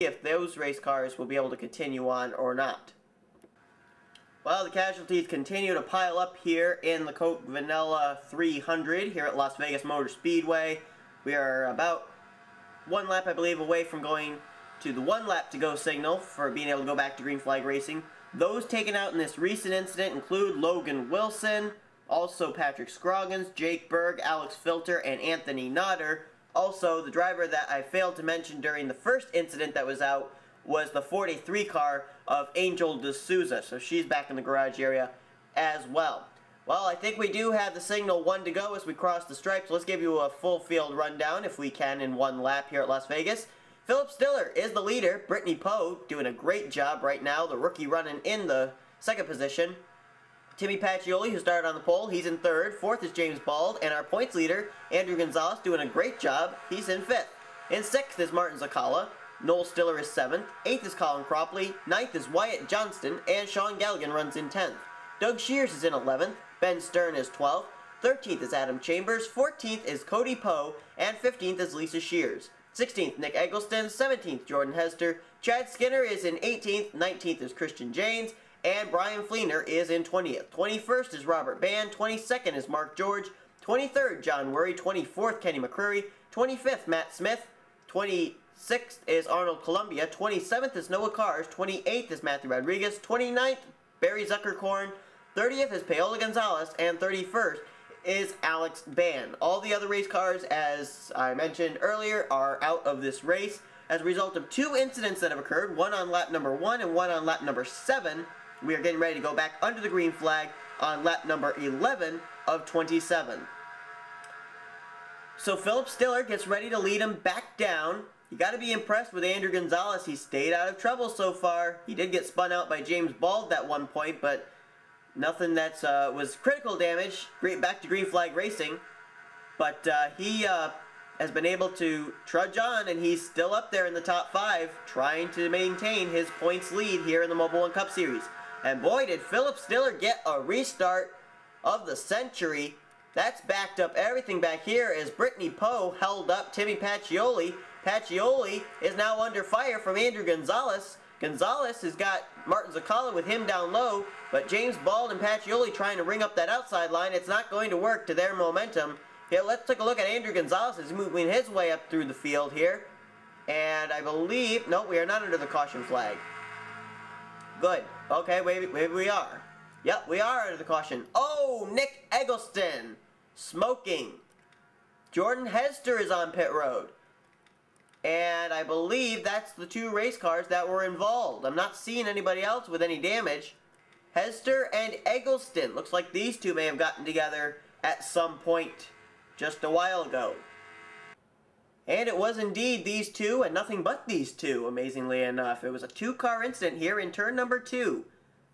if those race cars will be able to continue on or not. Well, the casualties continue to pile up here in the Coke Vanilla 300 here at Las Vegas Motor Speedway. We are about one lap, I believe, away from going to the 1 lap to go signal for being able to go back to green flag racing. Those taken out in this recent incident include Logan Wilson, also Patrick Scroggins, Jake Berg, Alex Filter, and Anthony Nodder. Also, the driver that I failed to mention during the first incident that was out was the 43 car of Angel D'Souza, so she's back in the garage area as well. Well, I think we do have the signal 1 to go as we cross the stripes. Let's give you a full field rundown if we can in 1 lap here at Las Vegas. Philip Stiller is the leader. Brittany Poe doing a great job right now. The rookie running in the 2nd position. Timmy Pacioli, who started on the pole, he's in 3rd. 4th is James Bald. And our points leader, Andrew Gonzalez, doing a great job. He's in 5th. In 6th is Martin Zakala. Noel Stiller is 7th. 8th is Colin Cropley. 9th is Wyatt Johnston. And Sean Galligan runs in 10th. Doug Shears is in 11th. Ben Stern is 12th. 13th is Adam Chambers. 14th is Cody Poe. And 15th is Lisa Shears. 16th, Nick Eggleston. 17th, Jordan Hester. Chad Skinner is in 18th. 19th is Christian Janes. And Brian Fleener is in 20th. 21st is Robert Band. 22nd is Mark George. 23rd, John Worry. 24th, Kenny McCreary. 25th, Matt Smith. 26th is Arnold Columbia. 27th is Noah Cars. 28th is Matthew Rodriguez. 29th, Barry Zuckerkorn. 30th is Paola Gonzalez. And 31st is Alex Band. All the other race cars, as I mentioned earlier, are out of this race as a result of 2 incidents that have occurred, one on lap number 1 and one on lap number 7. We are getting ready to go back under the green flag on lap number 11 of 27. So Philip Stiller gets ready to lead him back down. You got to be impressed with Andrew Gonzalez. He stayed out of trouble so far. He did get spun out by James Bald at one point, but nothing that was critical damage. Back to green flag racing. But he has been able to trudge on, and he's still up there in the top 5, trying to maintain his points lead here in the Mobil 1 Cup Series. And boy, did Philip Stiller get a restart of the century. That's backed up everything back here as Brittany Poe held up Timmy Pacioli. Pacioli is now under fire from Andrew Gonzalez. Gonzalez has got Martin Zakala with him down low, but James Bald and Pacioli trying to ring up that outside line. It's not going to work to their momentum. Here, let's take a look at Andrew Gonzalez as he's moving his way up through the field here. And I believe, no, we are not under the caution flag. Good. Okay, maybe we are. Yep, we are under the caution. Oh, Nick Eggleston. Smoking. Jordan Hester is on pit road. And I believe that's the 2 race cars that were involved. I'm not seeing anybody else with any damage. Hester and Eggleston. Looks like these 2 may have gotten together at some point just a while ago. And it was indeed these 2 and nothing but these 2, amazingly enough. It was a 2-car incident here in turn number 2.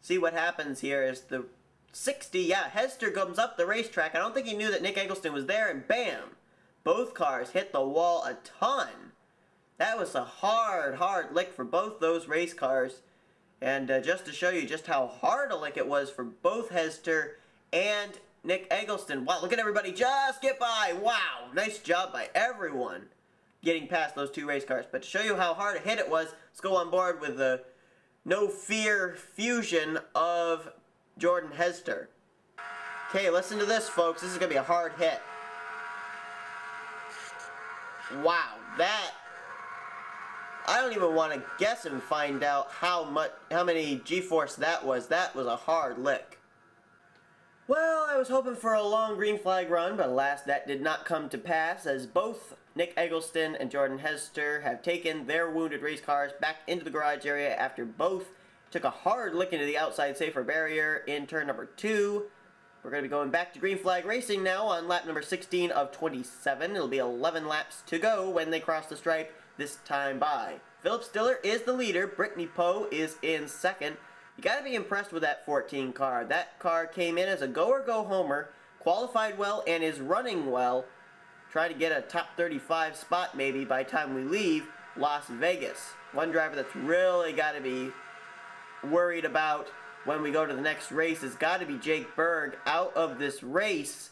See what happens here is the 60, yeah, Hester comes up the racetrack. I don't think he knew that Nick Eggleston was there, and bam! Both cars hit the wall a ton. That was a hard lick for both those race cars. And just to show you just how hard a lick it was for both Hester and Nick Eggleston. Wow, look at everybody just get by. Wow, nice job by everyone getting past those 2 race cars. But to show you how hard a hit it was, let's go on board with the No Fear fusion of Jordan Hester. Okay, listen to this, folks. This is going to be a hard hit. Wow, that... I don't even want to guess and find out how many G-force that was. That was a hard lick. Well, I was hoping for a long green flag run, but alas, that did not come to pass, as both Nick Eggleston and Jordan Hester have taken their wounded race cars back into the garage area after both took a hard lick into the outside safer barrier in turn number 2. We're going to be going back to green flag racing now on lap number 16 of 27. It'll be 11 laps to go when they cross the stripe this time by. Philip Stiller is the leader. Brittany Poe is in 2nd. You got to be impressed with that 14 car. That car came in as a go-or-go-homer, qualified well, and is running well. Try to get a top 35 spot maybe by the time we leave Las Vegas. One driver that's really got to be worried about when we go to the next race has got to be Jake Berg out of this race.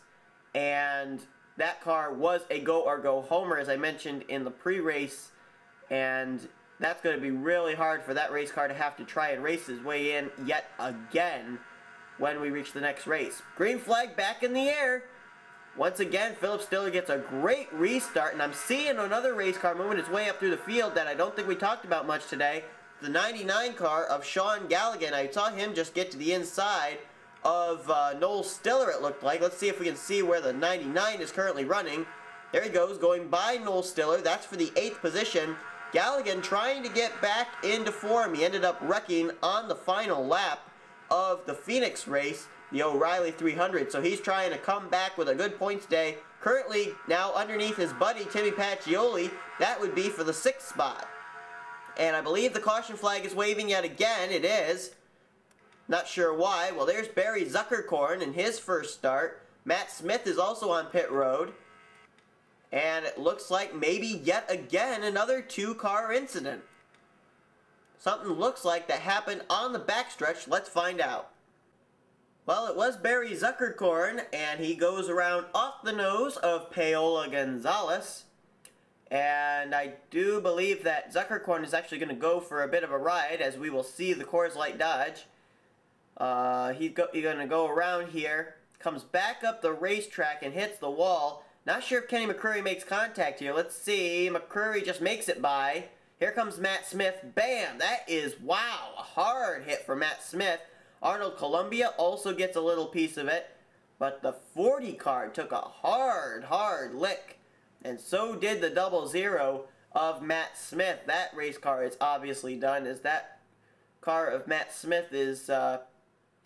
And that car was a go-or-go homer, as I mentioned in the pre-race. And That's going to be really hard for that race car to have to try and race his way in yet again when we reach the next race. Green flag back in the air. Once again, Philip Stiller gets a great restart, and I'm seeing another race car moving its way up through the field that I don't think we talked about much today. The 99 car of Sean Galligan. I saw him just get to the inside of Noel Stiller, it looked like. Let's see if we can see where the 99 is currently running. There he goes, going by Noel Stiller. That's for the 8th position. Galligan trying to get back into form. He ended up wrecking on the final lap of the Phoenix race, the O'Reilly 300. So he's trying to come back with a good points day. Currently now underneath his buddy Timmy Pacioli. That would be for the 6th spot. And I believe the caution flag is waving yet again. It is. Not sure why. Well, there's Barry Zuckerkorn in his first start. Matt Smith is also on pit road. And it looks like maybe yet again another 2-car incident. Something looks like that happened on the backstretch. Let's find out. Well, it was Barry Zuckerkorn, and he goes around off the nose of Paola Gonzalez. And I do believe that Zuckerkorn is actually going to go for a bit of a ride, as we will see the Coors Light Dodge. He's going to go around here, comes back up the racetrack and hits the wall. Not sure if Kenny McCreary makes contact here. Let's see. McCreary just makes it by. Here comes Matt Smith. Bam! That is, wow, a hard hit for Matt Smith. Arnold Columbia also gets a little piece of it. But the 40 car took a hard lick. And so did the 00 of Matt Smith. That race car is obviously done, as that car of Matt Smith is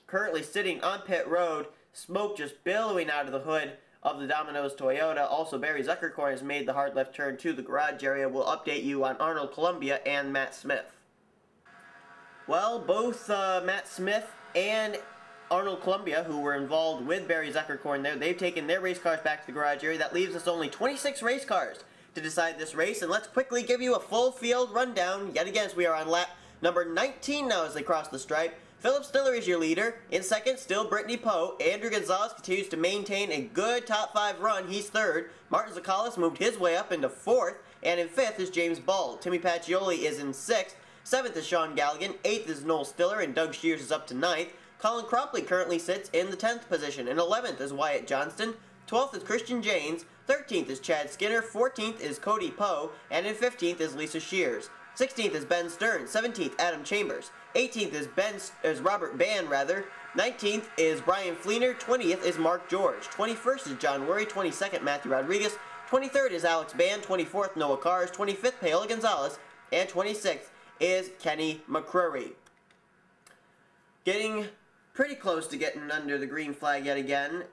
currently sitting on pit road. Smoke just billowing out of the hood of the Domino's Toyota. Also, Barry Zuckerkorn has made the hard left turn to the garage area. We'll update you on Arnold Columbia and Matt Smith. Well, both Matt Smith and Arnold Columbia, who were involved with Barry Zuckerkorn there, they've taken their race cars back to the garage area. That leaves us only 26 race cars to decide this race. And let's quickly give you a full field rundown. Yet again, as we are on lap number 19 now as they cross the stripe. Philip Stiller is your leader. In second, still Brittany Poe. Andrew Gonzalez continues to maintain a good top 5 run. He's third. Martin Zakalis moved his way up into 4th. And in 5th is James Bald. Timmy Pacioli is in 6th. 7th is Sean Galligan. 8th is Noel Stiller. And Doug Shears is up to 9th. Colin Cropley currently sits in the 10th position. In 11th is Wyatt Johnston. 12th is Christian Janes. 13th is Chad Skinner. 14th is Cody Poe. And in 15th is Lisa Shears. 16th is Ben Stern. 17th, Adam Chambers. 18th is Robert Bann, 19th is Brian Fleener. 20th is Mark George. 21st is John Worry. 22nd, Matthew Rodriguez. 23rd is Alex Bann. 24th, Noah Cars. 25th, Paola Gonzalez. And 26th is Kenny McCreary. Getting pretty close to getting under the green flag yet again.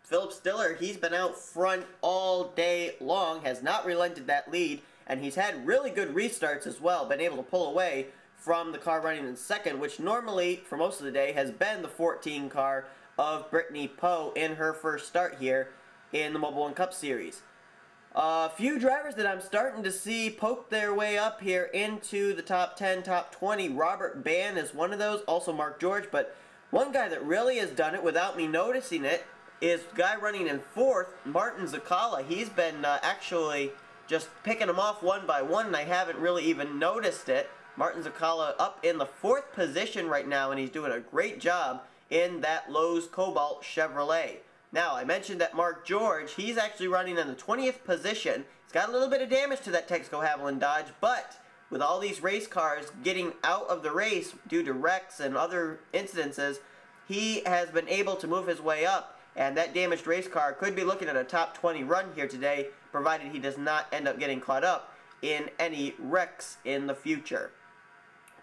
Philip Stiller, he's been out front all day long, has not relented that lead, and he's had really good restarts as well, been able to pull away from the car running in second, which normally, for most of the day, has been the 14 car of Brittany Poe in her first start here in the Mobil 1 Cup Series. A few drivers that I'm starting to see poke their way up here into the top 10, top 20. Robert Bann is one of those, also Mark George, but one guy that really has done it without me noticing it is the guy running in 4th, Martin Zakala. He's been actually just picking them off one by one, and I haven't really even noticed it. Martin Zakala up in the 4th position right now, and he's doing a great job in that Lowe's Cobalt Chevrolet. Now, I mentioned that Mark George, he's actually running in the 20th position. He's got a little bit of damage to that Texaco Haviland Dodge, but with all these race cars getting out of the race due to wrecks and other incidences, he has been able to move his way up, and that damaged race car could be looking at a top 20 run here today, provided he does not end up getting caught up in any wrecks in the future.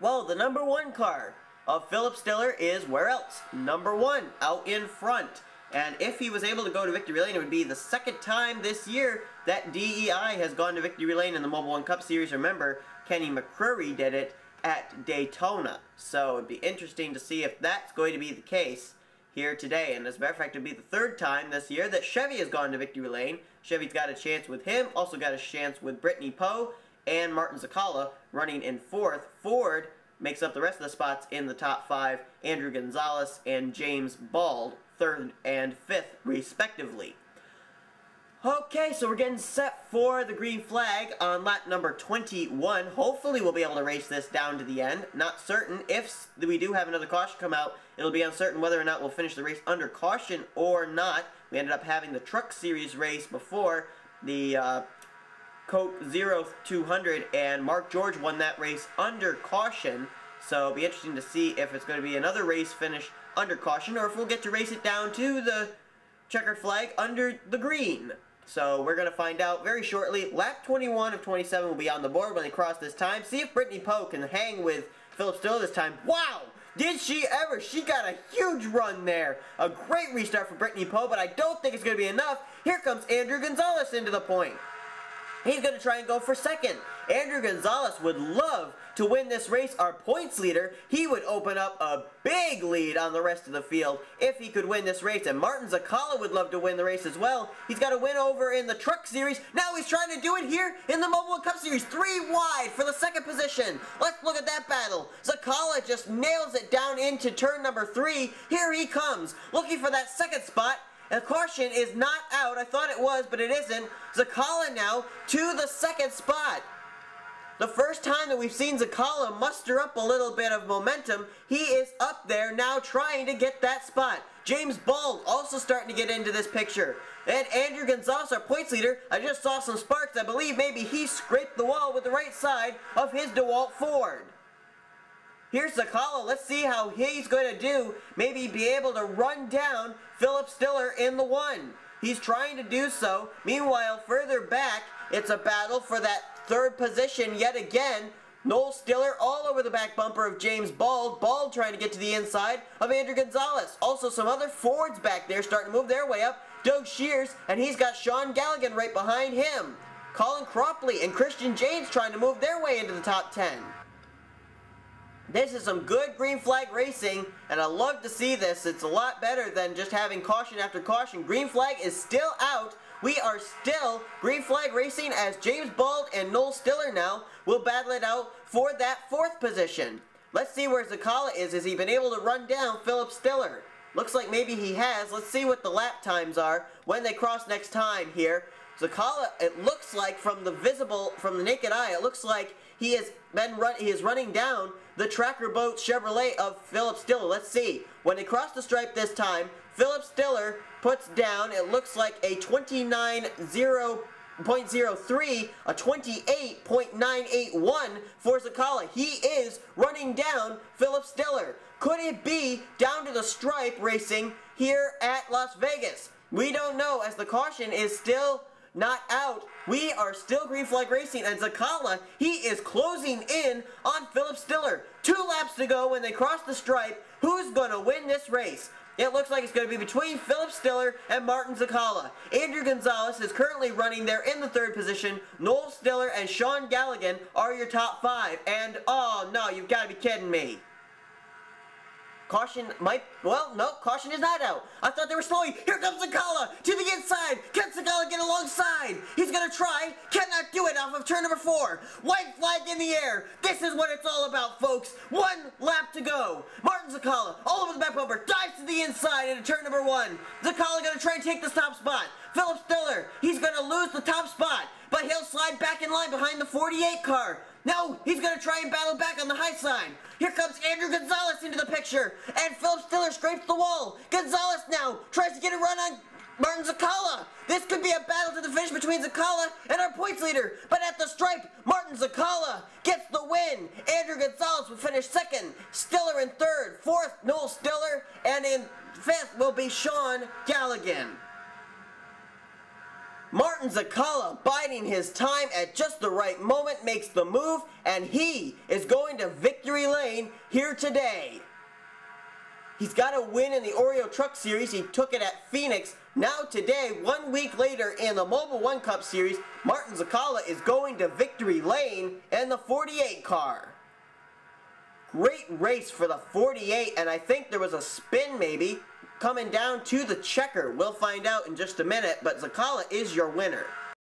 Well, the number 1 car of Philip Stiller is where else? Number 1, out in front. And if he was able to go to victory lane, it would be the 2nd time this year that DEI has gone to victory lane in the Mobil 1 Cup Series. Remember, Kenny McCreary did it at Daytona. So it would be interesting to see if that's going to be the case here today. And as a matter of fact, it would be the 3rd time this year that Chevy has gone to victory lane. Chevy's got a chance with him, also got a chance with Brittany Poe and Martin Zakala running in 4th. Ford makes up the rest of the spots in the top 5. Andrew Gonzalez and James Bald, 3rd and 5th, respectively. Okay, so we're getting set for the green flag on lap number 21. Hopefully we'll be able to race this down to the end. Not certain. If we do have another caution come out, it'll be uncertain whether or not we'll finish the race under caution or not. We ended up having the Truck Series race before the Coke 0200, and Mark George won that race under caution. So it'll be interesting to see if it's going to be another race finish under caution, or if we'll get to race it down to the checkered flag under the green. So we're going to find out very shortly. Lap 21 of 27 will be on the board when they cross this time. See if Brittany Poe can hang with Phillip Stiller this time. Wow! Did she ever? She got a huge run there. A great restart for Brittany Poe, but I don't think it's going to be enough. Here comes Andrew Gonzalez into the point. He's going to try and go for second. Andrew Gonzalez would love to win this race, our points leader. He would open up a big lead on the rest of the field if he could win this race. And Martin Zakala would love to win the race as well. He's got a win over in the Truck Series. Now he's trying to do it here in the Mobil Cup Series. 3 wide for the second position. Let's look at that battle. Zakala just nails it down into turn number 3. Here he comes, looking for that second spot. And caution is not out. I thought it was, but it isn't. Zakala now to the second spot. The first time that we've seen Zakala muster up a little bit of momentum, he is up there now trying to get that spot. James Bald also starting to get into this picture. And Andrew Gonzalez, our points leader, I just saw some sparks. I believe maybe he scraped the wall with the right side of his DeWalt Ford. Here's Zakala. Let's see how he's going to do. Maybe be able to run down Phillip Stiller in the 1. He's trying to do so. Meanwhile, further back, it's a battle for that third position yet again. Noel Stiller all over the back bumper of James Bald. Bald trying to get to the inside of Andrew Gonzalez. Also some other Fords back there starting to move their way up. Doug Shears, and he's got Sean Galligan right behind him. Colin Cropley and Christian James trying to move their way into the top 10. This is some good green flag racing, and I love to see this. It's a lot better than just having caution after caution. Green flag is still out. We are still green flag racing as James Bald and Noel Stiller now will battle it out for that 4th position. Let's see where Zakala is. Has he been able to run down Phillip Stiller? Looks like maybe he has. Let's see what the lap times are when they cross next time here. Zakala, it looks like from the naked eye, it looks like he is running down the Tracker Boat Chevrolet of Phillip Stiller. Let's see. When they cross the stripe this time, Phillip Stiller puts down, it looks like a 29.03, a 28.981 for Zakala. He is running down Phillip Stiller. Could it be down to the stripe racing here at Las Vegas? We don't know, as the caution is still not out. We are still green flag racing, and Zakala, he is closing in on Phillip Stiller. 2 laps to go when they cross the stripe. Who's going to win this race? It looks like it's going to be between Phillip Stiller and Martin Zakala. Andrew Gonzalez is currently running there in the 3rd position. Noel Stiller and Sean Galligan are your top 5. And, oh no, you've got to be kidding me. Caution might, well, no, caution is not out. I thought they were slowing. Here comes Zakala to the inside. Can Zakala get alongside? He's going to try. Cannot do it off of turn number 4. White flag in the air. This is what it's all about, folks. 1 lap to go. Martin Zakala, all over the back bumper, dives to the inside into turn number 1. Zakala going to try and take this top spot. Phillip Stiller, he's going to lose the top spot, but he'll slide back in line behind the 48 car. No, he's going to try and battle back on the high side. Here comes Andrew Gonzalez into the picture, and Phillip Stiller scrapes the wall. Gonzalez now tries to get a run on Martin Zakala. This could be a battle to the finish between Zakala and our points leader, but at the stripe, Martin Zakala gets the win. Andrew Gonzalez will finish 2nd, Stiller in 3rd, 4th, Noel Stiller, and in 5th will be Sean Galligan. Martin Zakala, biding his time at just the right moment, makes the move, and he is going to victory lane here today. He's got a win in the Oreo Truck Series. He took it at Phoenix. Now today, 1 week later in the Mobil 1 Cup Series, Martin Zakala is going to victory lane in the 48 car. Great race for the 48, and I think there was a spin maybe coming down to the checker. We'll find out in just a minute, but Zakala is your winner.